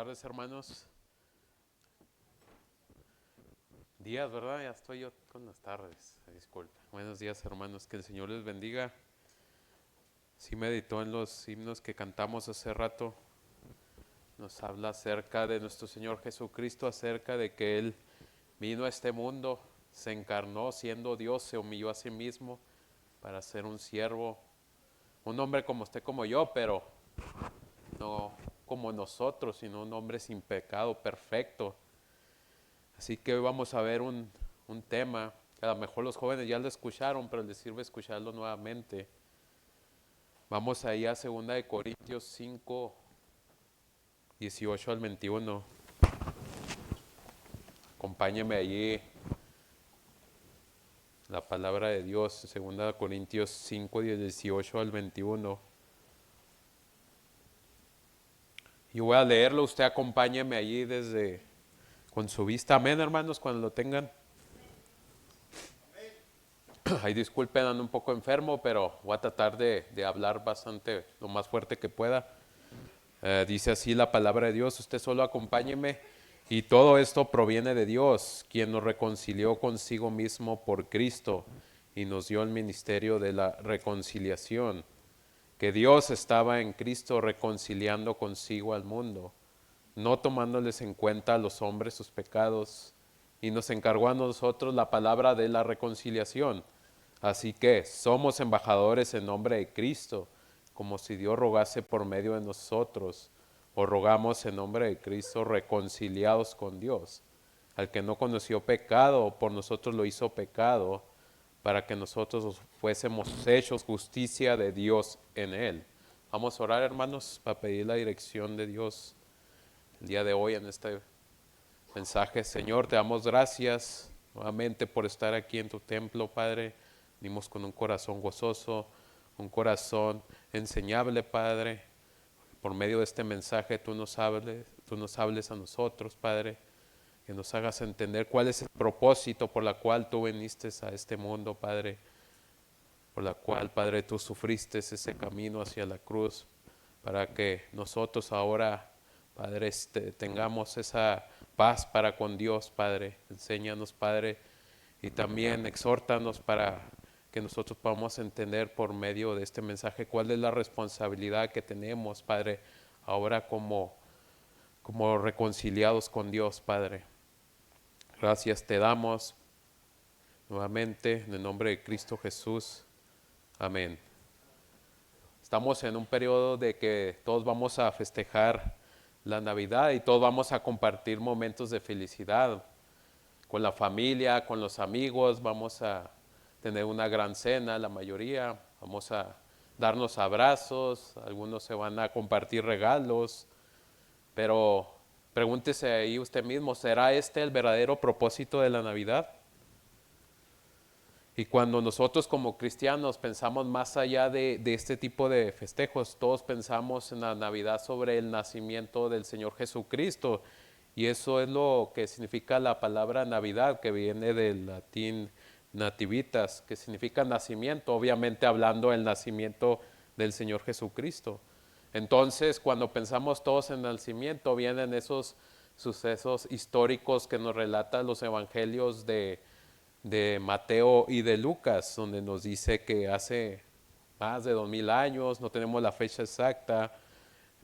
tardes, hermanos. Días, ¿verdad? Ya estoy yo con las tardes. Disculpa. Buenos días, hermanos. Que el Señor les bendiga. Sí meditó en los himnos que cantamos hace rato. Nos habla acerca de nuestro Señor Jesucristo, acerca de que Él vino a este mundo, se encarnó siendo Dios, se humilló a sí mismo para ser un siervo, un hombre como usted, como yo, pero no como nosotros, sino un hombre sin pecado, perfecto. Así que hoy vamos a ver un tema, que a lo mejor los jóvenes ya lo escucharon, pero les sirve escucharlo nuevamente. Vamos ahí a 2 Corintios 5, 18 al 21. Acompáñeme allí, la palabra de Dios, 2 Corintios 5, 18 al 21. Y voy a leerlo, usted acompáñeme allí con su vista. Amén, hermanos, cuando lo tengan. Ay, disculpen, ando un poco enfermo, pero voy a tratar de hablar bastante, lo más fuerte que pueda. Dice así la palabra de Dios, usted solo acompáñeme. Y todo esto proviene de Dios, quien nos reconcilió consigo mismo por Cristo y nos dio el ministerio de la reconciliación. Que Dios estaba en Cristo reconciliando consigo al mundo, no tomándoles en cuenta a los hombres sus pecados, y nos encargó a nosotros la palabra de la reconciliación. Así que somos embajadores en nombre de Cristo, como si Dios rogase por medio de nosotros, o rogamos en nombre de Cristo reconciliados con Dios. Al que no conoció pecado, por nosotros lo hizo pecado, para que nosotros fuésemos hechos justicia de Dios en él. Vamos a orar, hermanos, para pedir la dirección de Dios el día de hoy en este mensaje. Señor, te damos gracias nuevamente por estar aquí en tu templo, Padre. Venimos con un corazón gozoso, un corazón enseñable, Padre. Por medio de este mensaje tú nos hables a nosotros, Padre, que nos hagas entender cuál es el propósito por la cual tú viniste a este mundo, Padre, por la cual, Padre, tú sufriste ese camino hacia la cruz, para que nosotros ahora, Padre, tengamos esa paz para con Dios, Padre. Enséñanos, Padre, y también exhórtanos para que nosotros podamos entender por medio de este mensaje cuál es la responsabilidad que tenemos, Padre, ahora como reconciliados con Dios, Padre. Gracias te damos nuevamente en el nombre de Cristo Jesús. Amén. Estamos en un periodo de que todos vamos a festejar la Navidad y todos vamos a compartir momentos de felicidad con la familia, con los amigos. Vamos a tener una gran cena, la mayoría. Vamos a darnos abrazos, algunos se van a compartir regalos, pero pregúntese ahí usted mismo, ¿será este el verdadero propósito de la Navidad? Y cuando nosotros como cristianos pensamos más allá de este tipo de festejos, todos pensamos en la Navidad sobre el nacimiento del Señor Jesucristo. Y eso es lo que significa la palabra Navidad, que viene del latín nativitas, que significa nacimiento, obviamente hablando del nacimiento del Señor Jesucristo. Entonces, cuando pensamos todos en el nacimiento, vienen esos sucesos históricos que nos relatan los evangelios de Mateo y de Lucas, donde nos dice que hace más de 2000 años, no tenemos la fecha exacta,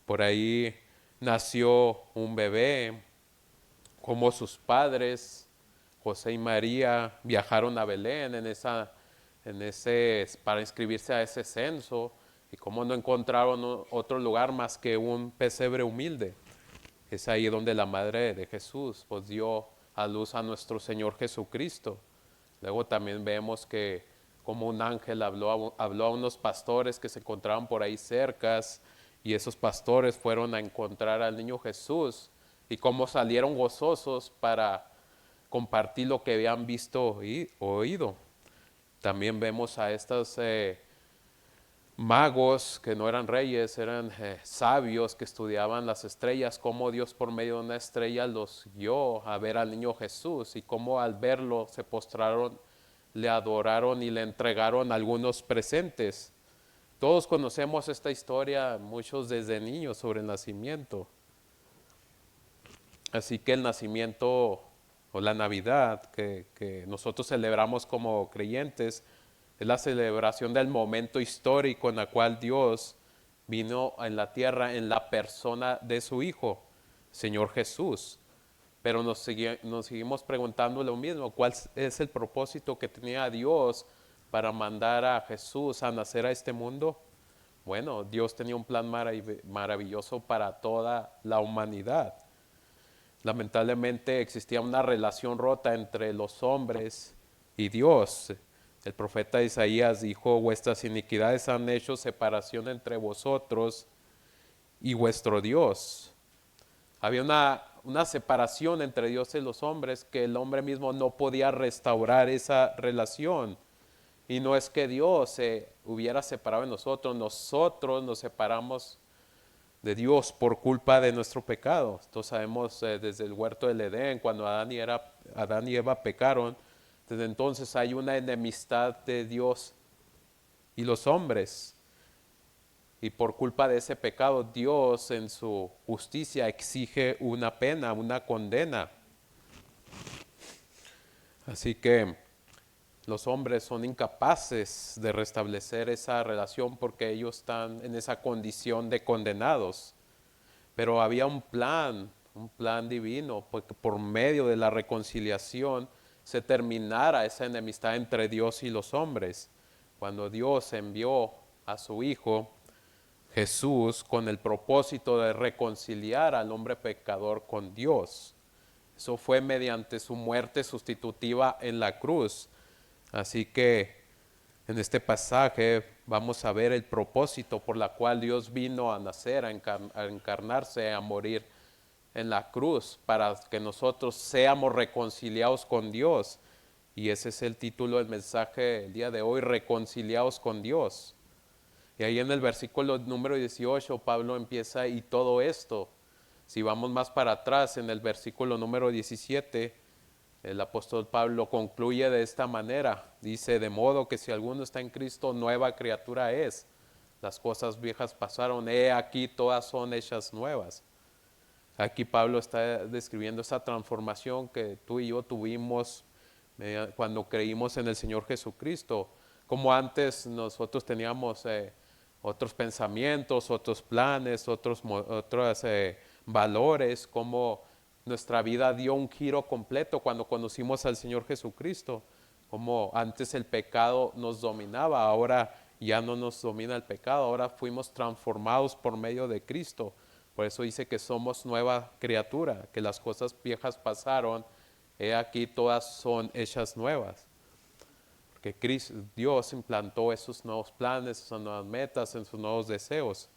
por ahí nació un bebé, como sus padres, José y María, viajaron a Belén para inscribirse a ese censo, y cómo no encontraron otro lugar más que un pesebre humilde. Es ahí donde la madre de Jesús pues dio a luz a nuestro Señor Jesucristo. Luego también vemos que como un ángel habló a unos pastores que se encontraban por ahí cercas, y esos pastores fueron a encontrar al niño Jesús, y cómo salieron gozosos para compartir lo que habían visto y oído. También vemos a estos magos que no eran reyes, eran sabios que estudiaban las estrellas, cómo Dios por medio de una estrella los guió a ver al niño Jesús, y cómo al verlo se postraron, le adoraron y le entregaron algunos presentes. Todos conocemos esta historia, muchos desde niños, sobre el nacimiento. Así que el nacimiento o la Navidad que nosotros celebramos como creyentes es la celebración del momento histórico en el cual Dios vino en la tierra en la persona de su Hijo, Señor Jesús. Pero nos seguimos preguntando lo mismo, ¿cuál es el propósito que tenía Dios para mandar a Jesús a nacer a este mundo? Bueno, Dios tenía un plan maravilloso para toda la humanidad. Lamentablemente existía una relación rota entre los hombres y Dios. El profeta Isaías dijo, vuestras iniquidades han hecho separación entre vosotros y vuestro Dios. Había una separación entre Dios y los hombres que el hombre mismo no podía restaurar esa relación. Y no es que Dios se hubiera separado de nosotros, nosotros nos separamos de Dios por culpa de nuestro pecado. Entonces sabemos desde el huerto del Edén, cuando Adán y Eva pecaron, desde entonces hay una enemistad de Dios y los hombres. Y por culpa de ese pecado, Dios en su justicia exige una pena, una condena. Así que los hombres son incapaces de restablecer esa relación porque ellos están en esa condición de condenados. Pero había un plan divino, porque por medio de la reconciliación se terminara esa enemistad entre Dios y los hombres. Cuando Dios envió a su Hijo Jesús con el propósito de reconciliar al hombre pecador con Dios. Eso fue mediante su muerte sustitutiva en la cruz. Así que en este pasaje vamos a ver el propósito por la cual Dios vino a nacer, a encarnarse, a morir en la cruz, para que nosotros seamos reconciliados con Dios. Y ese es el título del mensaje el día de hoy, reconciliados con Dios. Y ahí en el versículo número 18, Pablo empieza, y todo esto, si vamos más para atrás, en el versículo número 17, el apóstol Pablo concluye de esta manera. Dice, de modo que si alguno está en Cristo, nueva criatura es. Las cosas viejas pasaron, he aquí todas son hechas nuevas. Aquí Pablo está describiendo esa transformación que tú y yo tuvimos cuando creímos en el Señor Jesucristo. Como antes nosotros teníamos otros pensamientos, otros planes, otros valores, como nuestra vida dio un giro completo cuando conocimos al Señor Jesucristo. Como antes el pecado nos dominaba, ahora ya no nos domina el pecado, ahora fuimos transformados por medio de Cristo. Por eso dice que somos nueva criatura, que las cosas viejas pasaron, he aquí todas son hechas nuevas. Porque Dios implantó esos nuevos planes, esas nuevas metas, esos nuevos deseos.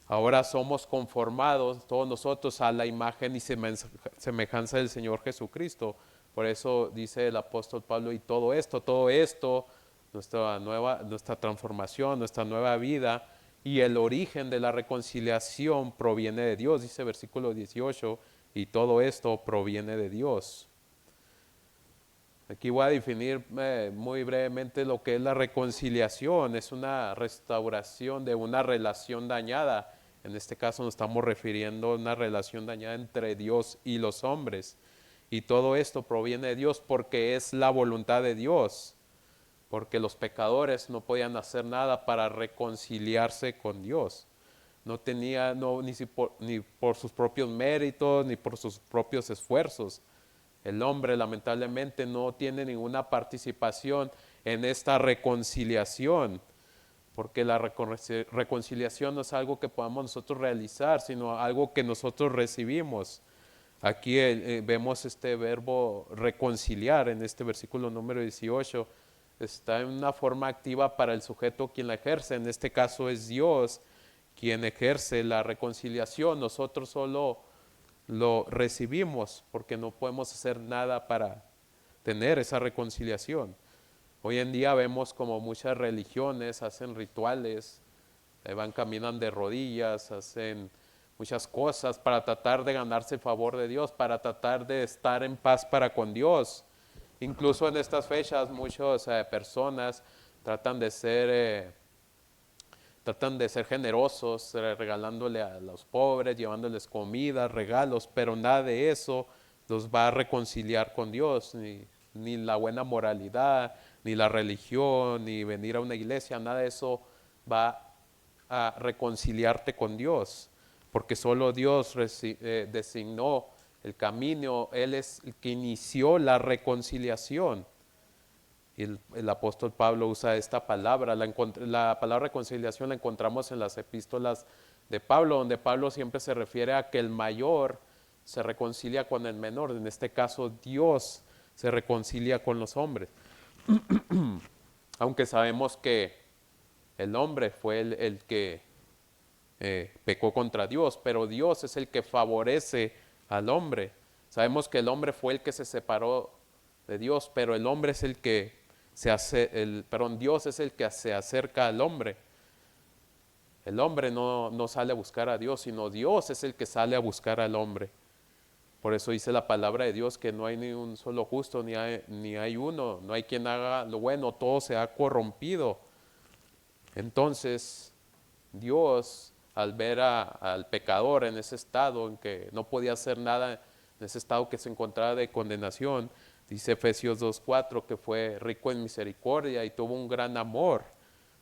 Ahora somos conformados todos nosotros a la imagen y semejanza del Señor Jesucristo. Por eso dice el apóstol Pablo, y todo esto, nuestra transformación, nuestra nueva vida y el origen de la reconciliación proviene de Dios, dice versículo 18, y todo esto proviene de Dios. Aquí voy a definir muy brevemente lo que es la reconciliación. Es una restauración de una relación dañada. En este caso nos estamos refiriendo a una relación dañada entre Dios y los hombres. Y todo esto proviene de Dios porque es la voluntad de Dios. Porque los pecadores no podían hacer nada para reconciliarse con Dios. No tenía ni por sus propios méritos, ni por sus propios esfuerzos. El hombre lamentablemente no tiene ninguna participación en esta reconciliación, porque la reconciliación no es algo que podamos nosotros realizar, sino algo que nosotros recibimos. Aquí vemos este verbo reconciliar en este versículo número 18. Está en una forma activa para el sujeto quien la ejerce. En este caso es Dios quien ejerce la reconciliación. Nosotros solo lo recibimos porque no podemos hacer nada para tener esa reconciliación. Hoy en día vemos como muchas religiones hacen rituales, caminan de rodillas, hacen muchas cosas para tratar de ganarse el favor de Dios, para tratar de estar en paz para con Dios. Incluso en estas fechas muchas personas tratan de ser tratan de ser generosos, regalándole a los pobres, llevándoles comida, regalos, pero nada de eso los va a reconciliar con Dios, ni la buena moralidad, ni la religión, ni venir a una iglesia, nada de eso va a reconciliarte con Dios, porque solo Dios designó el camino, Él es el que inició la reconciliación. Y el apóstol Pablo usa esta palabra, la palabra reconciliación la encontramos en las epístolas de Pablo, donde Pablo siempre se refiere a que el mayor se reconcilia con el menor, en este caso Dios se reconcilia con los hombres, aunque sabemos que el hombre fue el que pecó contra Dios, pero Dios es el que favorece al hombre. Sabemos que el hombre fue el que se separó de Dios, pero el hombre es el que Dios es el que se acerca al hombre. El hombre no sale a buscar a Dios, sino Dios es el que sale a buscar al hombre. Por eso dice la palabra de Dios que no hay ni un solo justo, ni hay uno, no hay quien haga lo bueno, todo se ha corrompido. Entonces, Dios, al ver al pecador en ese estado en que no podía hacer nada, en ese estado que se encontraba de condenación, dice Efesios 2:4 que fue rico en misericordia y tuvo un gran amor,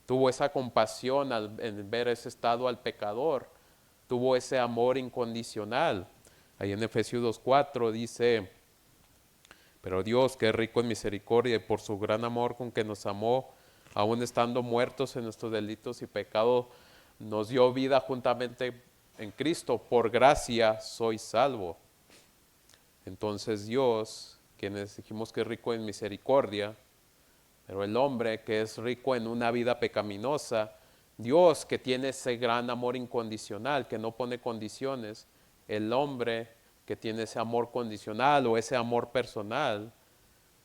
tuvo esa compasión en ver ese estado al pecador, tuvo ese amor incondicional. Ahí en Efesios 2:4 dice, pero Dios, que es rico en misericordia y por su gran amor con que nos amó, aun estando muertos en nuestros delitos y pecados, nos dio vida juntamente en Cristo. Por gracia soy salvo. Entonces Dios, quienes dijimos que es rico en misericordia, pero el hombre que es rico en una vida pecaminosa, Dios que tiene ese gran amor incondicional, que no pone condiciones, el hombre que tiene ese amor condicional o ese amor personal,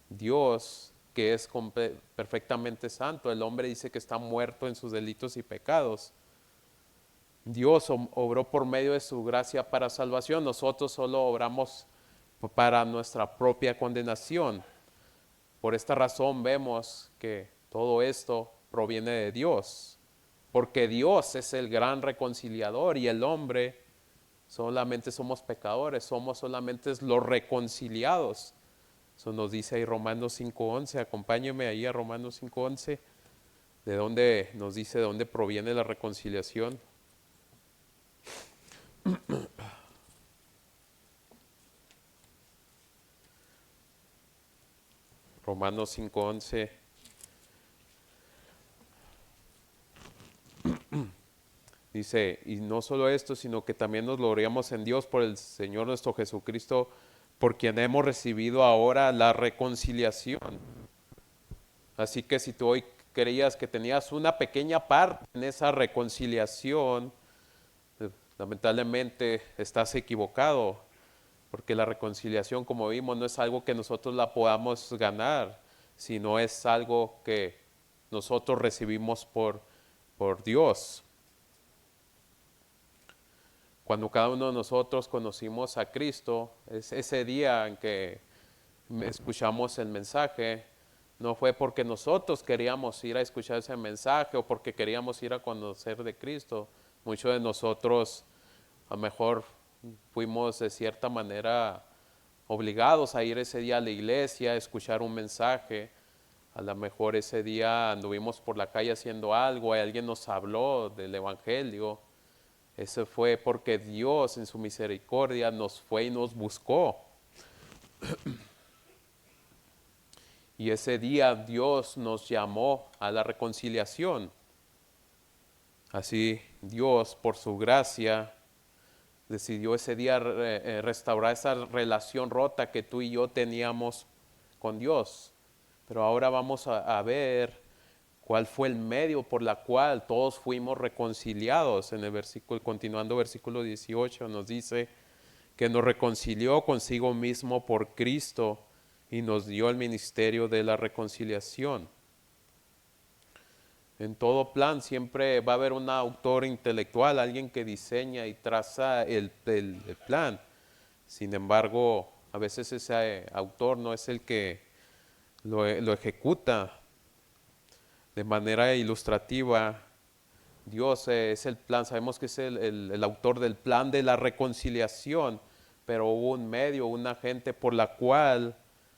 Dios que es perfectamente santo, el hombre dice que está muerto en sus delitos y pecados. Dios obró por medio de su gracia para salvación, nosotros solo obramos para nuestra propia condenación. Por esta razón vemos que todo esto proviene de Dios, porque Dios es el gran reconciliador y el hombre solamente somos pecadores, somos solamente los reconciliados. Eso nos dice ahí Romanos 5:11, acompáñeme ahí a Romanos 5:11, de dónde nos dice de dónde proviene la reconciliación. Romanos 5:11 dice, y no solo esto, sino que también nos gloriamos en Dios por el Señor nuestro Jesucristo, por quien hemos recibido ahora la reconciliación. Así que si tú hoy creías que tenías una pequeña parte en esa reconciliación, lamentablemente estás equivocado, porque la reconciliación, como vimos, no es algo que nosotros la podamos ganar, sino es algo que nosotros recibimos por Dios. Cuando cada uno de nosotros conocimos a Cristo, es ese día en que escuchamos el mensaje, no fue porque nosotros queríamos ir a escuchar ese mensaje o porque queríamos ir a conocer de Cristo. Muchos de nosotros a lo mejor fuimos de cierta manera obligados a ir ese día a la iglesia, a escuchar un mensaje. A lo mejor ese día anduvimos por la calle haciendo algo, y alguien nos habló del Evangelio. Eso fue porque Dios en su misericordia nos fue y nos buscó. Y ese día Dios nos llamó a la reconciliación. Así Dios, por su gracia, decidió ese día restaurar esa relación rota que tú y yo teníamos con Dios. Pero ahora vamos a ver cuál fue el medio por la cual todos fuimos reconciliados. En el versículo, continuando versículo 18, nos dice que nos reconcilió consigo mismo por Cristo y nos dio el ministerio de la reconciliación. En todo plan siempre va a haber un autor intelectual, alguien que diseña y traza el plan. Sin embargo, a veces ese autor no es el que lo ejecuta. De manera ilustrativa, Dios es el plan, sabemos que es el autor del plan de la reconciliación, pero hubo un medio, un agente por la cual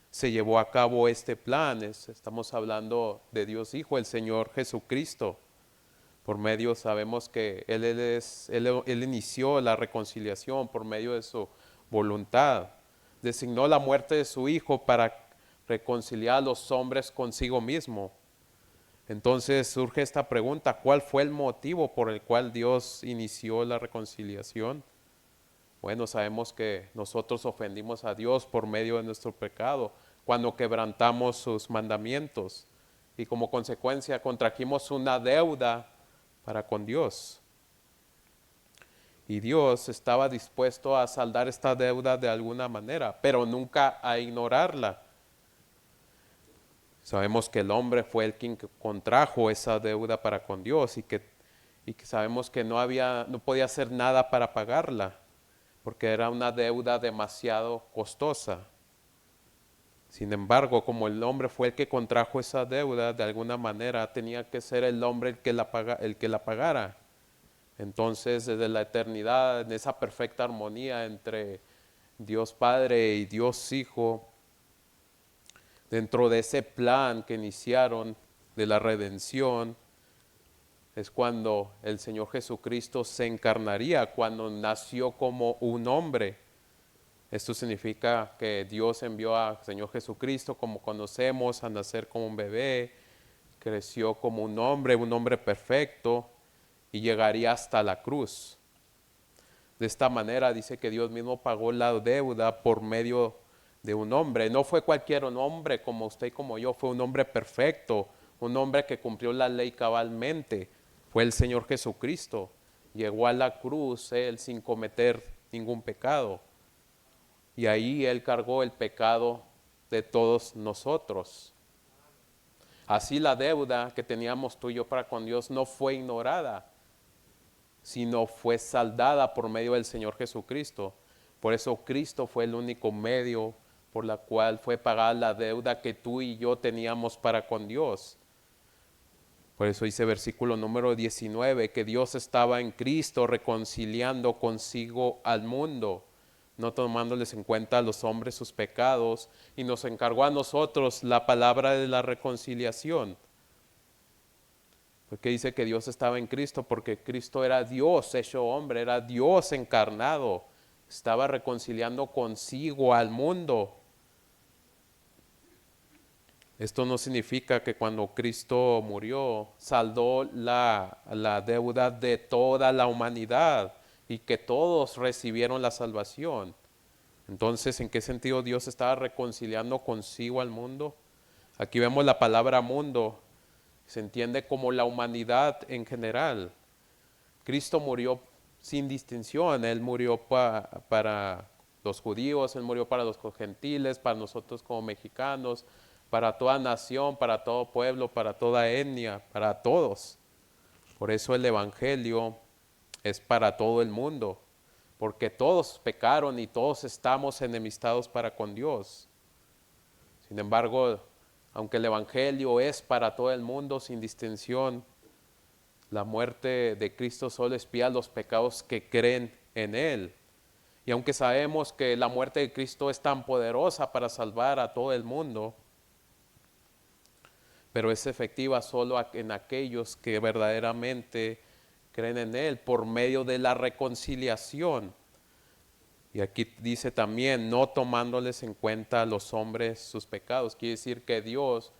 se llevó a cabo este plan. Estamos hablando de Dios Hijo, el Señor Jesucristo. Por medio sabemos que Él inició la reconciliación por medio de su voluntad. Designó la muerte de su Hijo para reconciliar a los hombres consigo mismo. Entonces surge esta pregunta: ¿cuál fue el motivo por el cual Dios inició la reconciliación? Bueno, sabemos que nosotros ofendimos a Dios por medio de nuestro pecado, cuando quebrantamos sus mandamientos y como consecuencia contrajimos una deuda para con Dios. Y Dios estaba dispuesto a saldar esta deuda de alguna manera, pero nunca a ignorarla. Sabemos que el hombre fue el quien contrajo esa deuda para con Dios y que sabemos que no podía hacer nada para pagarla, porque era una deuda demasiado costosa. Sin embargo, como el hombre fue el que contrajo esa deuda, de alguna manera tenía que ser el hombre el que la pagara. Entonces, desde la eternidad, en esa perfecta armonía entre Dios Padre y Dios Hijo, dentro de ese plan que iniciaron de la redención, es cuando el Señor Jesucristo se encarnaría, cuando nació como un hombre. Esto significa que Dios envió al Señor Jesucristo, como conocemos, a nacer como un bebé, creció como un hombre perfecto, y llegaría hasta la cruz. De esta manera dice que Dios mismo pagó la deuda por medio de un hombre. No fue cualquier hombre como usted y como yo, fue un hombre perfecto, un hombre que cumplió la ley cabalmente. Fue el Señor Jesucristo. Llegó a la cruz Él sin cometer ningún pecado. Y ahí Él cargó el pecado de todos nosotros. Así la deuda que teníamos tú y yo para con Dios no fue ignorada, sino fue saldada por medio del Señor Jesucristo. Por eso Cristo fue el único medio por la cual fue pagada la deuda que tú y yo teníamos para con Dios. Por eso dice versículo número 19, que Dios estaba en Cristo reconciliando consigo al mundo, no tomándoles en cuenta a los hombres sus pecados, y nos encargó a nosotros la palabra de la reconciliación. Porque dice que Dios estaba en Cristo, porque Cristo era Dios hecho hombre, era Dios encarnado, estaba reconciliando consigo al mundo. Esto no significa que cuando Cristo murió saldó la deuda de toda la humanidad y que todos recibieron la salvación. Entonces, ¿en qué sentido Dios estaba reconciliando consigo al mundo? Aquí vemos la palabra mundo, se entiende como la humanidad en general. Cristo murió sin distinción, Él murió para los judíos, Él murió para los gentiles, para nosotros como mexicanos, para toda nación, para todo pueblo, para toda etnia, para todos. Por eso el Evangelio es para todo el mundo, porque todos pecaron y todos estamos enemistados para con Dios. Sin embargo, aunque el Evangelio es para todo el mundo sin distinción, la muerte de Cristo solo expía los pecados que creen en Él. Y aunque sabemos que la muerte de Cristo es tan poderosa para salvar a todo el mundo, pero es efectiva solo en aquellos que verdaderamente creen en Él por medio de la reconciliación. Y aquí dice también, no tomándoles en cuenta a los hombres sus pecados. Quiere decir que Dios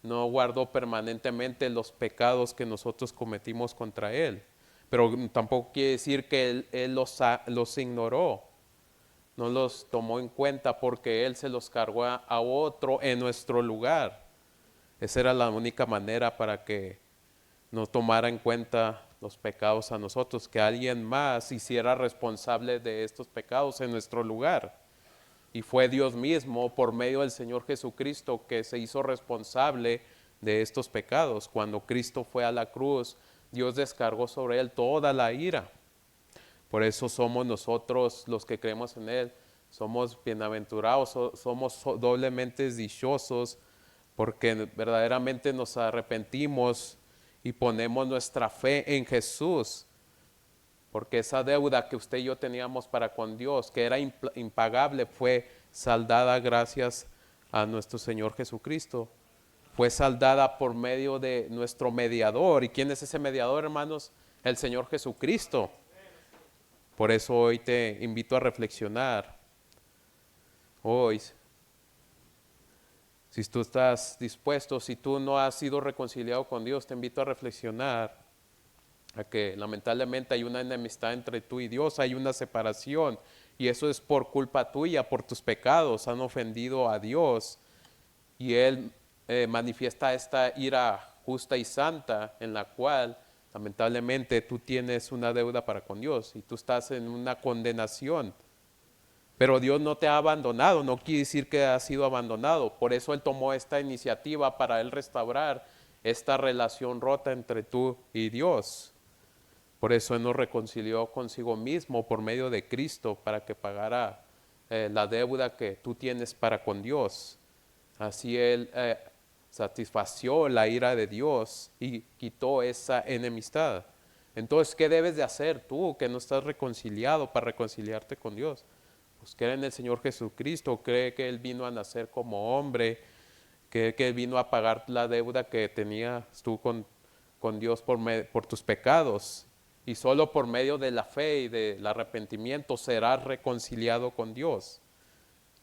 no guardó permanentemente los pecados que nosotros cometimos contra Él. Pero tampoco quiere decir que Él los ignoró. No los tomó en cuenta porque Él se los cargó a otro en nuestro lugar. Esa era la única manera para que no tomara en cuenta los pecados a nosotros, que alguien más hiciera responsable de estos pecados en nuestro lugar. Y fue Dios mismo, por medio del Señor Jesucristo, que se hizo responsable de estos pecados. Cuando Cristo fue a la cruz, Dios descargó sobre Él toda la ira. Por eso somos nosotros los que creemos en Él, somos bienaventurados, somos doblemente dichosos, porque verdaderamente nos arrepentimos y ponemos nuestra fe en Jesús, porque esa deuda que usted y yo teníamos para con Dios, que era impagable, fue saldada gracias a nuestro Señor Jesucristo. Fue saldada por medio de nuestro mediador. ¿Y quién es ese mediador, hermanos? El Señor Jesucristo. Por eso hoy te invito a reflexionar. Hoy, si tú estás dispuesto, si tú no has sido reconciliado con Dios, te invito a reflexionar a que lamentablemente hay una enemistad entre tú y Dios, hay una separación, y eso es por culpa tuya, por tus pecados, han ofendido a Dios, y Él manifiesta esta ira justa y santa en la cual lamentablemente tú tienes una deuda para con Dios y tú estás en una condenación. Pero Dios no te ha abandonado, no quiere decir que has sido abandonado. Por eso Él tomó esta iniciativa para Él restaurar esta relación rota entre tú y Dios. Por eso Él nos reconcilió consigo mismo por medio de Cristo para que pagara la deuda que tú tienes para con Dios. Así Él satisfació la ira de Dios y quitó esa enemistad. Entonces, ¿qué debes de hacer tú que no estás reconciliado para reconciliarte con Dios? Pues cree en el Señor Jesucristo, cree que Él vino a nacer como hombre, que Él vino a pagar la deuda que tenías tú con Dios por tus pecados. Y solo por medio de la fe y del arrepentimiento serás reconciliado con Dios.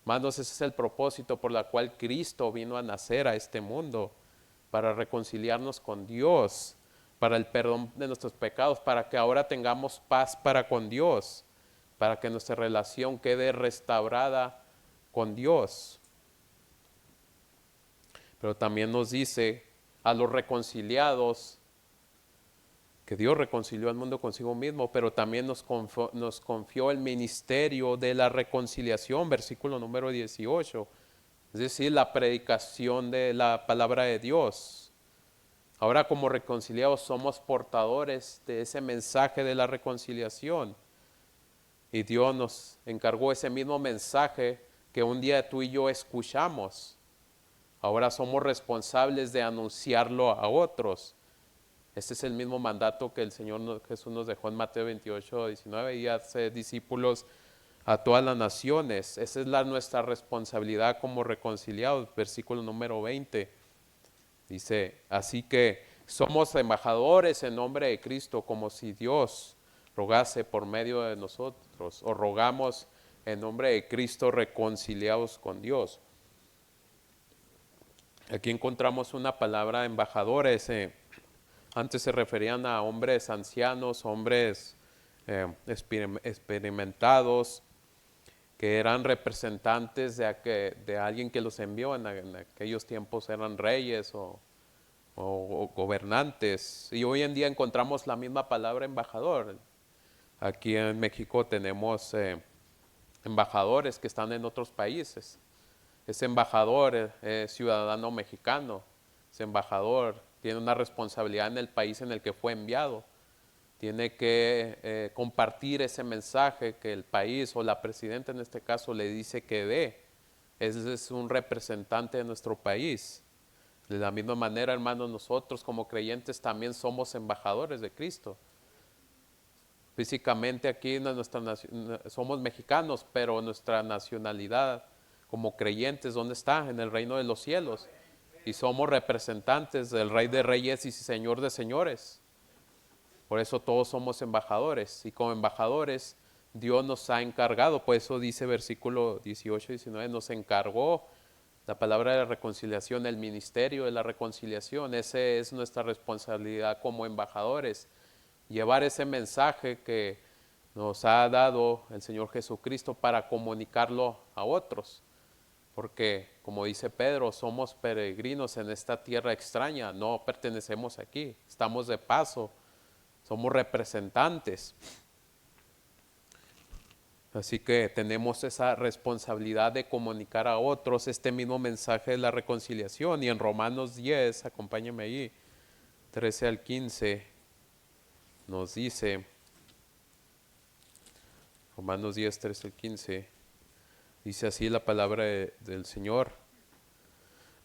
Hermanos, ese es el propósito por el cual Cristo vino a nacer a este mundo, para reconciliarnos con Dios, para el perdón de nuestros pecados, para que ahora tengamos paz para con Dios, para que nuestra relación quede restaurada con Dios. Pero también nos dice a los reconciliados que Dios reconcilió al mundo consigo mismo, pero también nos confió el ministerio de la reconciliación, versículo número 18, es decir, la predicación de la palabra de Dios. Ahora como reconciliados somos portadores de ese mensaje de la reconciliación. Y Dios nos encargó ese mismo mensaje que un día tú y yo escuchamos. Ahora somos responsables de anunciarlo a otros. Este es el mismo mandato que el Señor Jesús nos dejó en Mateo 28, 19, y hace discípulos a todas las naciones. Esa es nuestra responsabilidad como reconciliados. Versículo número 20. Dice, así que somos embajadores en nombre de Cristo, como si Dios rogase por medio de nosotros, o rogamos en nombre de Cristo reconciliados con Dios. Aquí encontramos una palabra embajadores. Antes se referían a hombres ancianos, hombres experimentados, que eran representantes de alguien que los envió. En aquellos tiempos eran reyes o gobernantes. Y hoy en día encontramos la misma palabra embajador. Aquí en México tenemos embajadores que están en otros países. Ese embajador es ciudadano mexicano. Ese embajador tiene una responsabilidad en el país en el que fue enviado. Tiene que compartir ese mensaje que el país o la presidenta en este caso le dice que dé. Ese es un representante de nuestro país. De la misma manera, hermanos, nosotros como creyentes también somos embajadores de Cristo. Físicamente aquí somos mexicanos, pero nuestra nacionalidad como creyentes, ¿dónde está? En el reino de los cielos. Y somos representantes del Rey de Reyes y Señor de Señores. Por eso todos somos embajadores. Y como embajadores, Dios nos ha encargado. Por eso dice versículo 18 y 19, nos encargó la palabra de la reconciliación, el ministerio de la reconciliación. Esa es nuestra responsabilidad como embajadores. Llevar ese mensaje que nos ha dado el Señor Jesucristo para comunicarlo a otros. Porque, como dice Pedro, somos peregrinos en esta tierra extraña, no pertenecemos aquí, estamos de paso, somos representantes. Así que tenemos esa responsabilidad de comunicar a otros este mismo mensaje de la reconciliación. Y en Romanos 10, acompáñenme ahí, 13 al 15, nos dice, Romanos 10, 13 al 15, dice así la palabra del Señor.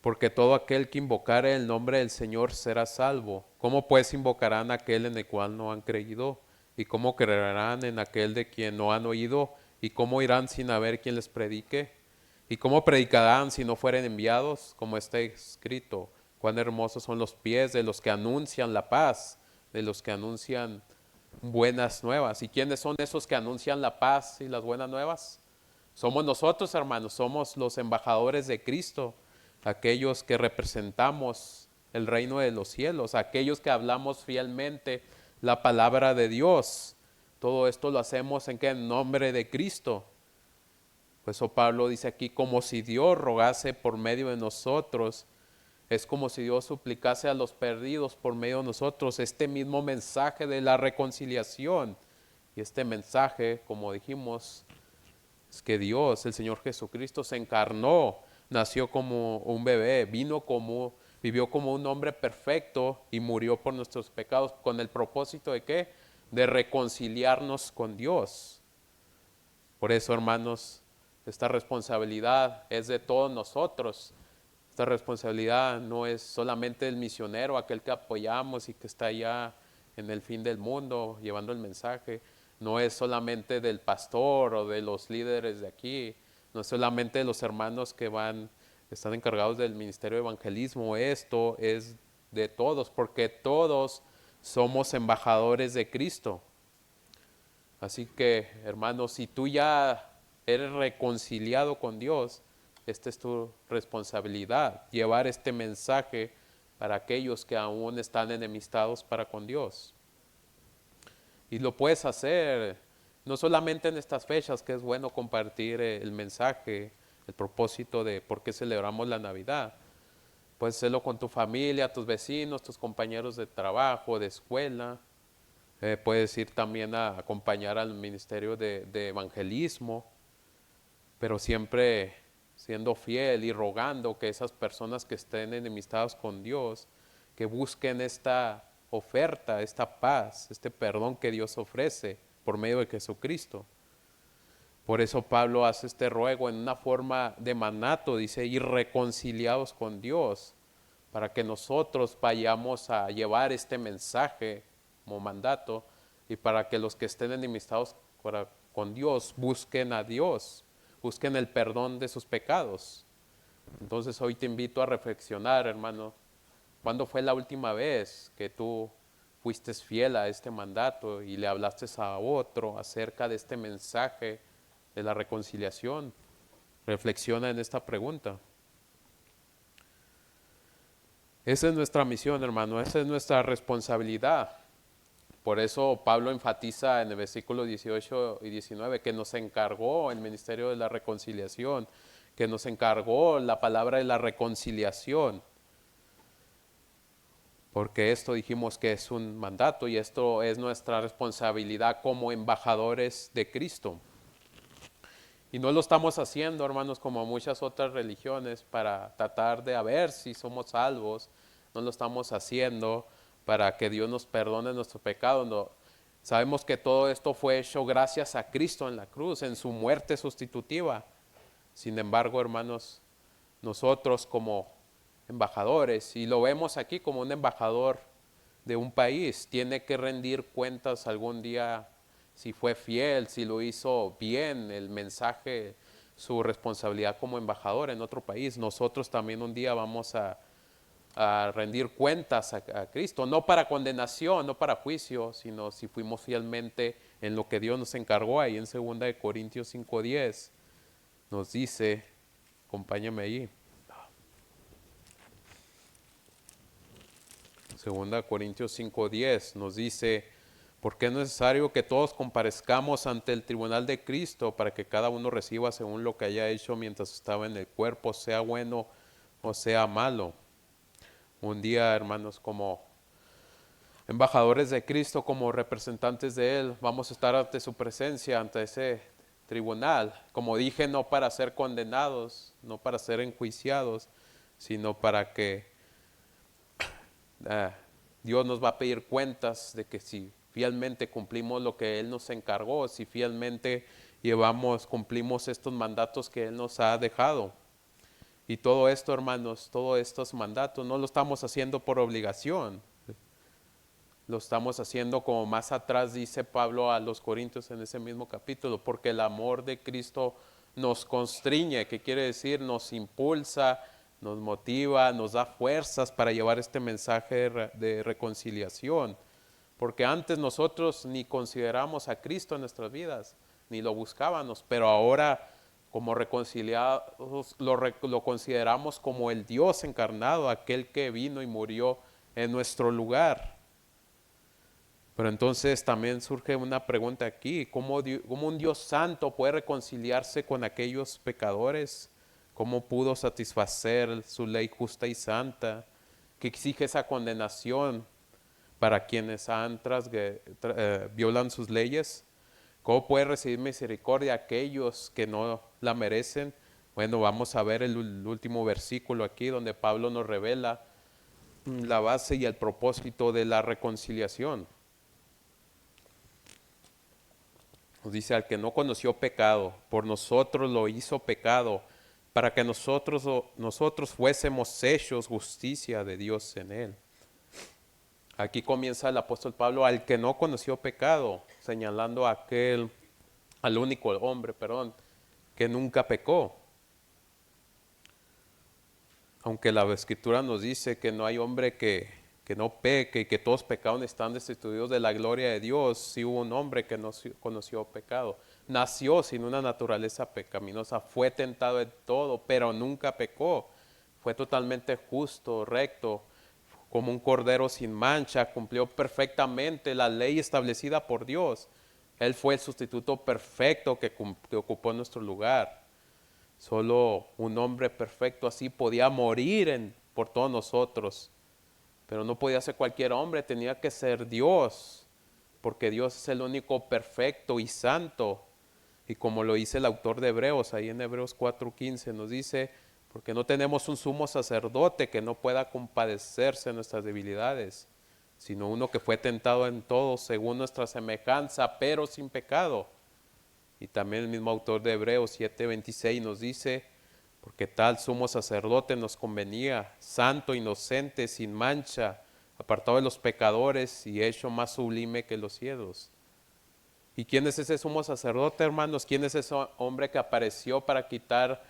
Porque todo aquel que invocare el nombre del Señor será salvo. ¿Cómo pues invocarán a aquel en el cual no han creído? ¿Y cómo creerán en aquel de quien no han oído? ¿Y cómo irán sin haber quien les predique? ¿Y cómo predicarán si no fueren enviados? Como está escrito, cuán hermosos son los pies de los que anuncian la paz, de los que anuncian buenas nuevas. ¿Y quiénes son esos que anuncian la paz y las buenas nuevas? Somos nosotros, hermanos, somos los embajadores de Cristo, aquellos que representamos el reino de los cielos, aquellos que hablamos fielmente la palabra de Dios. Todo esto lo hacemos en nombre de Cristo. Pues Pablo dice aquí, como si Dios rogase por medio de nosotros, es como si Dios suplicase a los perdidos por medio de nosotros este mismo mensaje de la reconciliación. Y este mensaje, como dijimos, es que Dios, el Señor Jesucristo, se encarnó, nació como un bebé, vivió como un hombre perfecto y murió por nuestros pecados. ¿Con el propósito de qué? De reconciliarnos con Dios. Por eso, hermanos, esta responsabilidad es de todos nosotros. Esta responsabilidad no es solamente del misionero, aquel que apoyamos y que está allá en el fin del mundo llevando el mensaje. No es solamente del pastor o de los líderes de aquí. No es solamente de los hermanos que están encargados del ministerio de evangelismo. Esto es de todos, porque todos somos embajadores de Cristo. Así que, hermanos, si tú ya eres reconciliado con Dios, esta es tu responsabilidad, llevar este mensaje para aquellos que aún están enemistados para con Dios. Y lo puedes hacer no solamente en estas fechas, que es bueno compartir el mensaje, el propósito de por qué celebramos la Navidad. Puedes hacerlo con tu familia, tus vecinos, tus compañeros de trabajo, de escuela. Puedes ir también a acompañar al ministerio de evangelismo, pero siempre siendo fiel y rogando que esas personas que estén enemistadas con Dios, que busquen esta oferta, esta paz, este perdón que Dios ofrece por medio de Jesucristo. Por eso Pablo hace este ruego en una forma de mandato, dice, ir reconciliados con Dios, para que nosotros vayamos a llevar este mensaje como mandato y para que los que estén enemistados con Dios busquen a Dios, busquen el perdón de sus pecados. Entonces hoy te invito a reflexionar, hermano, ¿cuándo fue la última vez que tú fuiste fiel a este mandato y le hablaste a otro acerca de este mensaje de la reconciliación? Reflexiona en esta pregunta. Esa es nuestra misión, hermano, esa es nuestra responsabilidad. Por eso Pablo enfatiza en el versículo 18 y 19 que nos encargó el ministerio de la reconciliación, que nos encargó la palabra de la reconciliación. Porque esto dijimos que es un mandato y esto es nuestra responsabilidad como embajadores de Cristo. Y no lo estamos haciendo, hermanos, como muchas otras religiones para tratar de a ver si somos salvos. No lo estamos haciendo para que Dios nos perdone nuestro pecado. No. Sabemos que todo esto fue hecho gracias a Cristo en la cruz, en su muerte sustitutiva. Sin embargo, hermanos, nosotros como embajadores, y lo vemos aquí como un embajador de un país, tiene que rendir cuentas algún día si fue fiel, si lo hizo bien, el mensaje, su responsabilidad como embajador en otro país. Nosotros también un día vamos a rendir cuentas a Cristo, no para condenación, no para juicio, sino si fuimos fielmente en lo que Dios nos encargó. Ahí en 2 Corintios 5:10 nos dice, acompáñame allí, 2 Corintios 5:10 nos dice, porque es necesario que todos comparezcamos ante el tribunal de Cristo para que cada uno reciba según lo que haya hecho mientras estaba en el cuerpo, sea bueno o sea malo. Un día, hermanos, como embajadores de Cristo, como representantes de Él, vamos a estar ante su presencia, ante ese tribunal. Como dije, no para ser condenados, no para ser enjuiciados, sino para que Dios nos va a pedir cuentas de que si fielmente cumplimos lo que Él nos encargó, si fielmente cumplimos estos mandatos que Él nos ha dejado. Y todo esto, hermanos, todos estos mandatos no lo estamos haciendo por obligación. lo estamos haciendo como más atrás dice Pablo a los Corintios en ese mismo capítulo, porque el amor de Cristo nos constriñe, que quiere decir nos impulsa, nos motiva, nos da fuerzas para llevar este mensaje de reconciliación. Porque antes nosotros ni consideramos a Cristo en nuestras vidas, ni lo buscábamos, pero ahora como reconciliados lo consideramos como el Dios encarnado, aquel que vino y murió en nuestro lugar. Pero entonces también surge una pregunta aquí, ¿cómo un Dios santo puede reconciliarse con aquellos pecadores? ¿Cómo pudo satisfacer su ley justa y santa que exige esa condenación para quienes violan sus leyes? ¿Cómo puede recibir misericordia aquellos que no la merecen? Bueno, vamos a ver el último versículo aquí donde Pablo nos revela la base y el propósito de la reconciliación. Nos dice, al que no conoció pecado, por nosotros lo hizo pecado, para que nosotros fuésemos hechos justicia de Dios en él. Aquí comienza el apóstol Pablo, al que no conoció pecado, señalando al único hombre, que nunca pecó. Aunque la Escritura nos dice que no hay hombre que no peque y que todos pecados están destituidos de la gloria de Dios, sí hubo un hombre que no conoció pecado. Nació sin una naturaleza pecaminosa, fue tentado en todo, pero nunca pecó. Fue totalmente justo, recto, como un cordero sin mancha, cumplió perfectamente la ley establecida por Dios. Él fue el sustituto perfecto que ocupó nuestro lugar. Solo un hombre perfecto así podía morir por todos nosotros. Pero no podía ser cualquier hombre, tenía que ser Dios, porque Dios es el único perfecto y santo. Y como lo dice el autor de Hebreos, ahí en Hebreos 4:15 nos dice, porque no tenemos un sumo sacerdote que no pueda compadecerse de nuestras debilidades, sino uno que fue tentado en todo según nuestra semejanza, pero sin pecado. Y también el mismo autor de Hebreos 7:26 nos dice, porque tal sumo sacerdote nos convenía, santo, inocente, sin mancha, apartado de los pecadores y hecho más sublime que los cielos. ¿Y quién es ese sumo sacerdote, hermanos? ¿Quién es ese hombre que apareció para quitar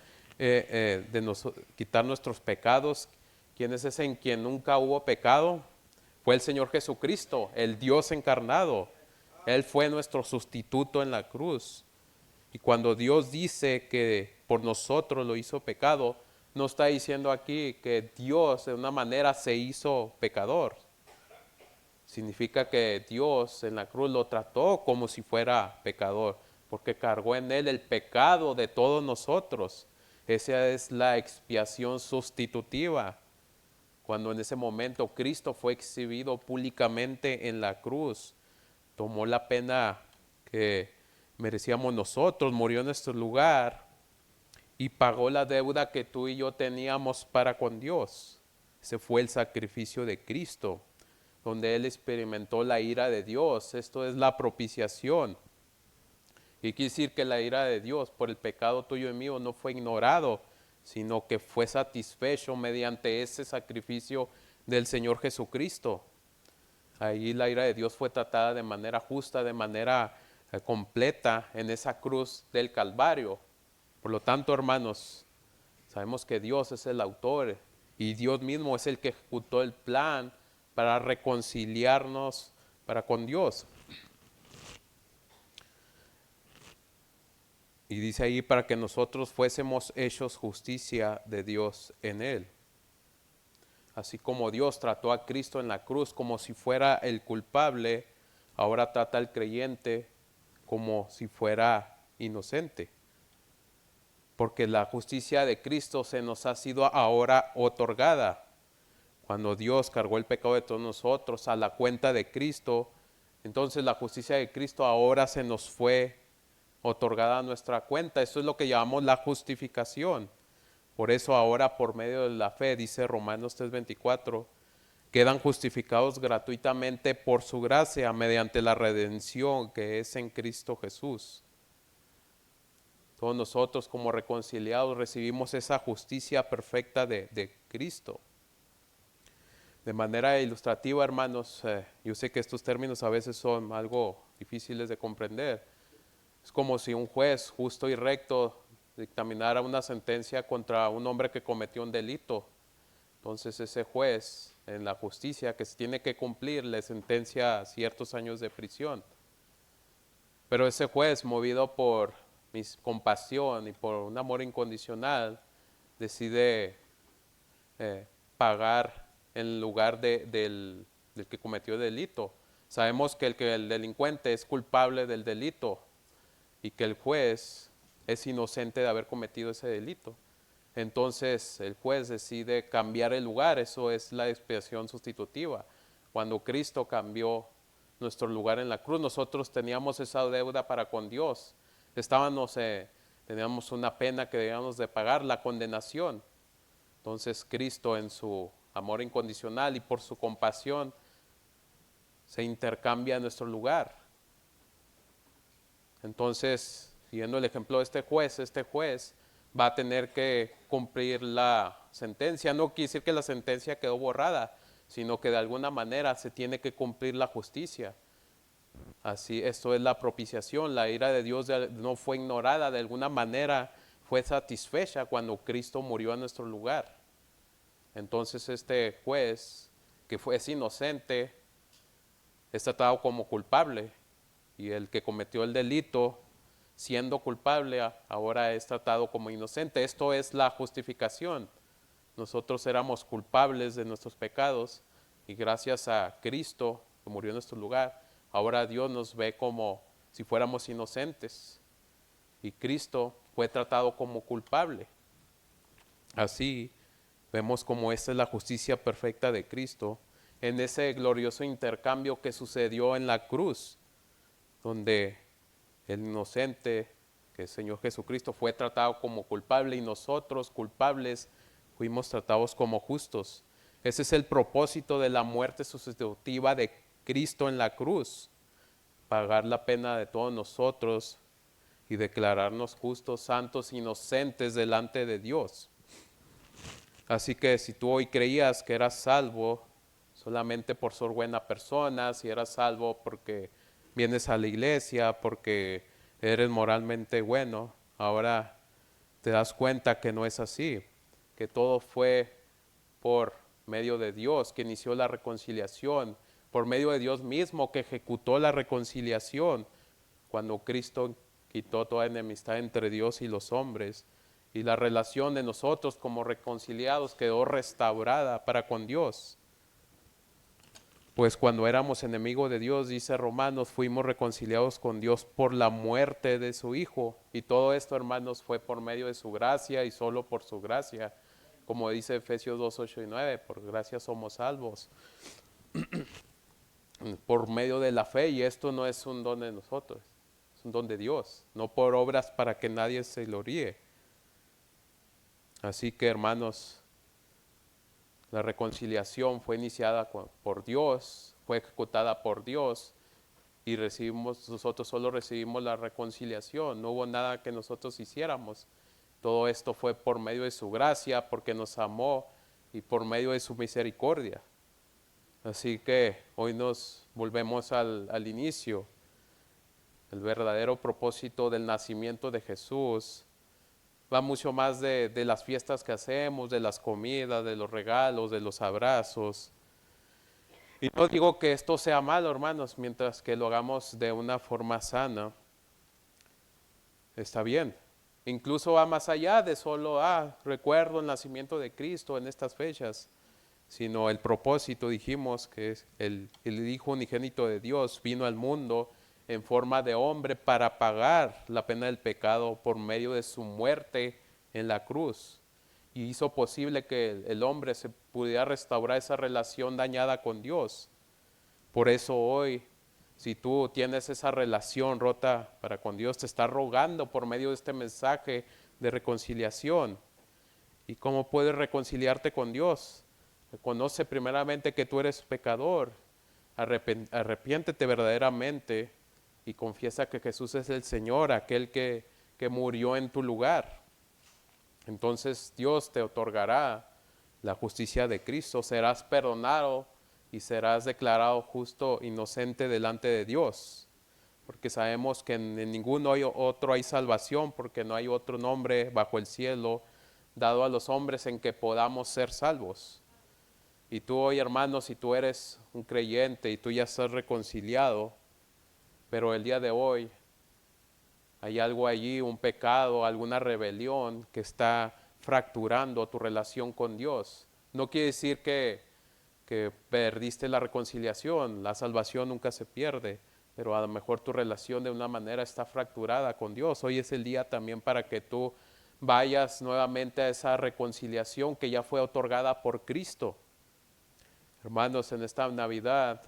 nuestros pecados? ¿Quién es ese en quien nunca hubo pecado? Fue el Señor Jesucristo, el Dios encarnado. Él fue nuestro sustituto en la cruz. Y cuando Dios dice que por nosotros lo hizo pecado, no está diciendo aquí que Dios de una manera se hizo pecador. Significa que Dios en la cruz lo trató como si fuera pecador, porque cargó en él el pecado de todos nosotros. Esa es la expiación sustitutiva. Cuando en ese momento Cristo fue exhibido públicamente en la cruz, tomó la pena que merecíamos nosotros, murió en nuestro lugar y pagó la deuda que tú y yo teníamos para con Dios. Ese fue el sacrificio de Cristo, donde Él experimentó la ira de Dios. Esto es la propiciación. Y quiere decir que la ira de Dios por el pecado tuyo y mío no fue ignorado, sino que fue satisfecho mediante ese sacrificio del Señor Jesucristo. Ahí la ira de Dios fue tratada de manera justa, de manera completa en esa cruz del Calvario. Por lo tanto, hermanos, sabemos que Dios es el autor y Dios mismo es el que ejecutó el plan para reconciliarnos para con Dios. Y dice ahí para que nosotros fuésemos hechos justicia de Dios en él. Así como Dios trató a Cristo en la cruz como si fuera el culpable, ahora trata al creyente como si fuera inocente. Porque la justicia de Cristo se nos ha sido ahora otorgada. Cuando Dios cargó el pecado de todos nosotros a la cuenta de Cristo, entonces la justicia de Cristo ahora se nos fue otorgada a nuestra cuenta. Eso es lo que llamamos la justificación. Por eso ahora por medio de la fe, dice Romanos 3:24, quedan justificados gratuitamente por su gracia mediante la redención que es en Cristo Jesús. Todos nosotros como reconciliados recibimos esa justicia perfecta de Cristo. De manera ilustrativa, hermanos, yo sé que estos términos a veces son algo difíciles de comprender. Es como si un juez justo y recto dictaminara una sentencia contra un hombre que cometió un delito. Entonces ese juez en la justicia que se tiene que cumplir le sentencia ciertos años de prisión. Pero ese juez, movido por compasión y por un amor incondicional, decide pagar en lugar del que cometió el delito. Sabemos que el delincuente es culpable del delito y que el juez es inocente de haber cometido ese delito. Entonces el juez decide cambiar el lugar, eso es la expiación sustitutiva. Cuando Cristo cambió nuestro lugar en la cruz, nosotros teníamos esa deuda para con Dios. Teníamos una pena que debíamos de pagar, la condenación. Entonces Cristo en su amor incondicional y por su compasión se intercambia en nuestro lugar. Entonces, siguiendo el ejemplo de este juez va a tener que cumplir la sentencia. No quiere decir que la sentencia quedó borrada, sino que de alguna manera se tiene que cumplir la justicia. Así, esto es la propiciación. La ira de Dios no fue ignorada, de alguna manera fue satisfecha cuando Cristo murió en nuestro lugar. Entonces este juez, que es inocente, es tratado como culpable, y el que cometió el delito, siendo culpable, ahora es tratado como inocente. Esto es la justificación. Nosotros éramos culpables de nuestros pecados y gracias a Cristo, que murió en nuestro lugar, ahora Dios nos ve como si fuéramos inocentes y Cristo fue tratado como culpable. Así vemos como esta es la justicia perfecta de Cristo en ese glorioso intercambio que sucedió en la cruz, donde el inocente, que el Señor Jesucristo, fue tratado como culpable y nosotros culpables fuimos tratados como justos. Ese es el propósito de la muerte sustitutiva de Cristo en la cruz, pagar la pena de todos nosotros y declararnos justos, santos, inocentes delante de Dios. Así que si tú hoy creías que eras salvo solamente por ser buena persona, si eras salvo porque vienes a la iglesia, porque eres moralmente bueno, ahora te das cuenta que no es así, que todo fue por medio de Dios que inició la reconciliación, por medio de Dios mismo que ejecutó la reconciliación cuando Cristo quitó toda enemistad entre Dios y los hombres, y la relación de nosotros como reconciliados quedó restaurada para con Dios. Pues cuando éramos enemigos de Dios, dice Romanos, fuimos reconciliados con Dios por la muerte de su Hijo. Y todo esto, hermanos, fue por medio de su gracia y solo por su gracia. Como dice Efesios 2, 8 y 9, por gracia somos salvos. Por medio de la fe, y esto no es un don de nosotros, es un don de Dios, no por obras para que nadie se gloríe. Así que, hermanos, la reconciliación fue iniciada por Dios, fue ejecutada por Dios y nosotros solo recibimos la reconciliación, no hubo nada que nosotros hiciéramos. Todo esto fue por medio de su gracia, porque nos amó y por medio de su misericordia. Así que hoy nos volvemos al inicio. El verdadero propósito del nacimiento de Jesús va mucho más de las fiestas que hacemos, de las comidas, de los regalos, de los abrazos. Y no digo que esto sea malo, hermanos, mientras que lo hagamos de una forma sana, está bien. Incluso va más allá de solo, recuerdo el nacimiento de Cristo en estas fechas, sino el propósito, dijimos, que es el Hijo unigénito de Dios vino al mundo en forma de hombre para pagar la pena del pecado por medio de su muerte en la cruz. Y hizo posible que el hombre se pudiera restaurar esa relación dañada con Dios. Por eso hoy, si tú tienes esa relación rota para con Dios, te está rogando por medio de este mensaje de reconciliación. ¿Y cómo puedes reconciliarte con Dios? Reconoce primeramente que tú eres pecador. Arrepiéntete verdaderamente y confiesa que Jesús es el Señor, aquel que murió en tu lugar. Entonces Dios te otorgará la justicia de Cristo, serás perdonado y serás declarado justo, inocente delante de Dios. Porque sabemos que en ningún otro hay salvación, porque no hay otro nombre bajo el cielo dado a los hombres en que podamos ser salvos. Y tú hoy, hermano, si tú eres un creyente y tú ya estás reconciliado, pero el día de hoy hay algo allí, un pecado, alguna rebelión que está fracturando tu relación con Dios. No quiere decir que perdiste la reconciliación, la salvación nunca se pierde, pero a lo mejor tu relación de una manera está fracturada con Dios. Hoy es el día también para que tú vayas nuevamente a esa reconciliación que ya fue otorgada por Cristo. Hermanos, en esta Navidad,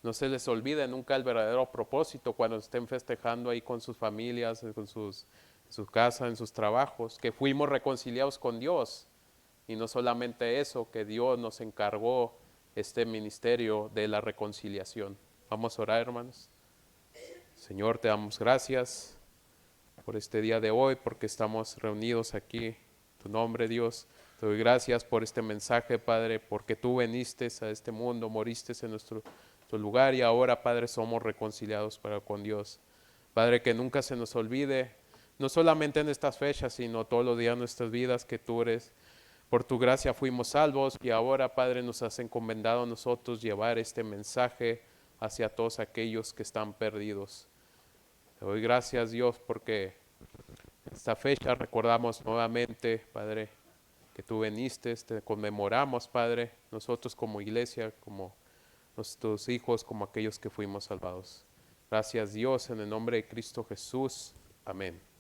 no se les olvide nunca el verdadero propósito cuando estén festejando ahí con sus familias, con su casa, en sus trabajos, que fuimos reconciliados con Dios. Y no solamente eso, que Dios nos encargó este ministerio de la reconciliación. Vamos a orar, hermanos. Señor, te damos gracias por este día de hoy, porque estamos reunidos aquí. En tu nombre, Dios. Te doy gracias por este mensaje, Padre, porque tú viniste a este mundo, moriste en nuestro lugar y ahora, Padre, somos reconciliados con Dios. Padre, que nunca se nos olvide, no solamente en estas fechas, sino todos los días de nuestras vidas, que tú eres. Por tu gracia fuimos salvos y ahora, Padre, nos has encomendado a nosotros llevar este mensaje hacia todos aquellos que están perdidos. Te doy gracias, Dios, porque esta fecha recordamos nuevamente, Padre, que tú viniste, te conmemoramos, Padre, nosotros como iglesia, como nuestros hijos, como aquellos que fuimos salvados. Gracias, Dios, en el nombre de Cristo Jesús. Amén.